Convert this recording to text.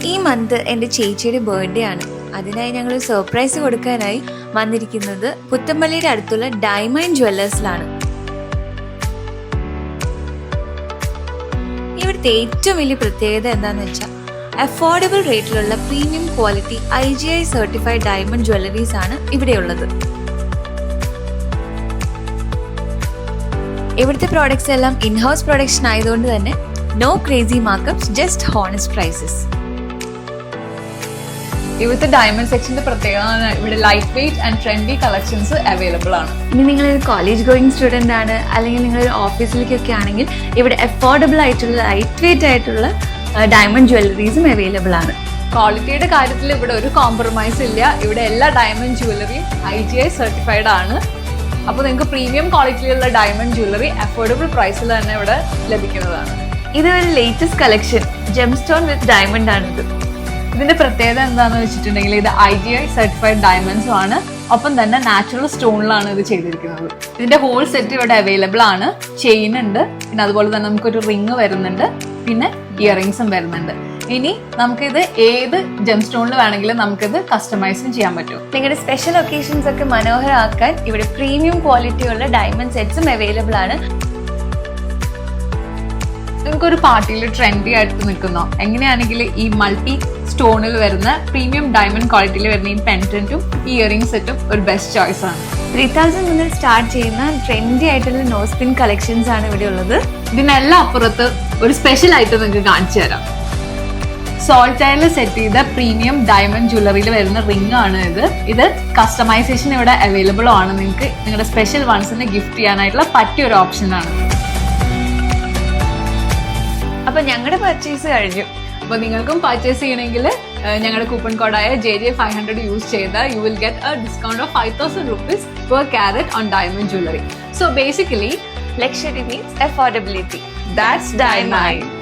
ഈ മന്ത് എൻ്റെ ചേച്ചിയുടെ ബർത്ത്ഡേ ആണ്. അതിനായി ഞങ്ങൾ സർപ്രൈസ് കൊടുക്കാനായി വന്നിരിക്കുന്നത് പുത്തമ്പള്ളിയുടെ അടുത്തുള്ള ഡയമണ്ട് ജ്വല്ലേഴ്സിലാണ്. ഇവിടുത്തെ ഏറ്റവും വലിയ പ്രത്യേകത എന്താണെന്ന് വെച്ചാൽ അഫോർഡബിൾ റേറ്റിലുള്ള premium quality IGI certified diamond jewelleries ആണ് ഇവിടെയുള്ളത്. ഇവിടുത്തെ പ്രോഡക്ട്സ് എല്ലാം ഇൻഹൗസ് പ്രൊഡക്ഷൻ ആയതുകൊണ്ട് തന്നെ no crazy markups, just honest prices. ഇവിടുത്തെ ഡയമണ്ട് സെക്ഷന്റെ പ്രത്യേകത ഇവിടെ light weight and trendy collections available ആണ്. ഇനി നിങ്ങളൊരു കോളേജ് ഗോയിങ് സ്റ്റുഡൻ്റ് ആണ്, അല്ലെങ്കിൽ നിങ്ങളൊരു ഓഫീസിലേക്കൊക്കെ ആണെങ്കിൽ ഇവിടെ അഫോർഡബിൾ ആയിട്ടുള്ള ലൈറ്റ് വെയിറ്റ് ആയിട്ടുള്ള ഡയമണ്ട് ജ്വല്ലറീസും അവൈലബിൾ ആണ്. ക്വാളിറ്റിയുടെ കാര്യത്തിൽ ഇവിടെ ഒരു കോംപ്രമൈസ് ഇല്ല. ഇവിടെ എല്ലാ ഡയമണ്ട് ജ്വല്ലറിയും IGI സർട്ടിഫൈഡ് ആണ്. അപ്പോൾ നിങ്ങൾക്ക് പ്രീമിയം ക്വാളിറ്റിയിലുള്ള ഡയമണ്ട് ജ്വല്ലറി അഫോർഡബിൾ പ്രൈസിൽ തന്നെ ഇവിടെ ലഭിക്കുന്നതാണ്. ഇതൊരു latest collection gemstone with diamond ആണിത്. ഇതിന്റെ പ്രത്യേകത എന്താണെന്ന് വെച്ചിട്ടുണ്ടെങ്കിൽ ഇത് IGI സർട്ടിഫൈഡ് ഡയമണ്ട്സും ആണ്, ഒപ്പം തന്നെ നാച്ചുറൽ സ്റ്റോണിലാണ് ഇത് ചെയ്തിരിക്കുന്നത്. ഇതിന്റെ ഹോൾ സെറ്റ് ഇവിടെ അവൈലബിൾ ആണ്. ചെയിൻ ഉണ്ട്, പിന്നെ അതുപോലെ തന്നെ നമുക്കൊരു റിങ് വരുന്നുണ്ട്, പിന്നെ ഇയറിംഗ്സും വരുന്നുണ്ട്. ഇനി നമുക്കിത് ഏത് ജെം സ്റ്റോണിൽ വേണമെങ്കിലും നമുക്കിത് കസ്റ്റമൈസും ചെയ്യാൻ പറ്റും. നിങ്ങളുടെ സ്പെഷ്യൽ ഒക്കേഷൻസ് ഒക്കെ മനോഹരമാക്കാൻ ഇവിടെ പ്രീമിയം ക്വാളിറ്റിയുള്ള ഡയമണ്ട് സെറ്റ്സും അവൈലബിൾ ആണ്. നിങ്ങൾക്കൊരു പാർട്ടിയിൽ ട്രെൻഡി ആയിട്ട് നിൽക്കുന്നോ, എങ്ങനെയാണെങ്കിൽ ഈ മൾട്ടി സ്റ്റോണിൽ വരുന്ന പ്രീമിയം ഡയമണ്ട് ക്വാളിറ്റിയിൽ വരുന്ന ഈ പെൻഡന്റും ഈ ഇയറിംഗ് സെറ്റും ഒരു ബെസ്റ്റ് ചോയ്സ് ആണ്. 3000 മുതൽ സ്റ്റാർട്ട് ചെയ്യുന്ന ട്രെൻഡി ആയിട്ടുള്ള നോ സ്പിൻ കളക്ഷൻസ് ആണ് ഇവിടെ ഉള്ളത്. ഇതിനെല്ലാം അപ്പുറത്ത് ഒരു സ്പെഷ്യൽ ആയിട്ട് നിങ്ങൾക്ക് കാണിച്ചു തരാം. സോൾട്ടയറിൽ സെറ്റ് ചെയ്ത പ്രീമിയം ഡയമണ്ട് ജ്വല്ലറിയിൽ വരുന്ന റിംഗ് ആണ് ഇത് കസ്റ്റമൈസേഷൻ ഇവിടെ അവൈലബിൾ ആണ്. നിങ്ങൾക്ക് നിങ്ങളുടെ സ്പെഷ്യൽ വൺസിന് ഗിഫ്റ്റ് ചെയ്യാനായിട്ടുള്ള പറ്റിയൊരു ഓപ്ഷനാണ്. അപ്പൊ ഞങ്ങളുടെ പർച്ചേസ് കഴിഞ്ഞു. അപ്പോൾ നിങ്ങൾക്കും പർച്ചേസ് ചെയ്യണമെങ്കിൽ ഞങ്ങളുടെ കൂപ്പൺ കോഡായ JJ500 യൂസ് ചെയ്താൽ you will get A discount of 5000 rupees per carat on diamond jewelry. So basically, luxury means affordability. That's Diamond.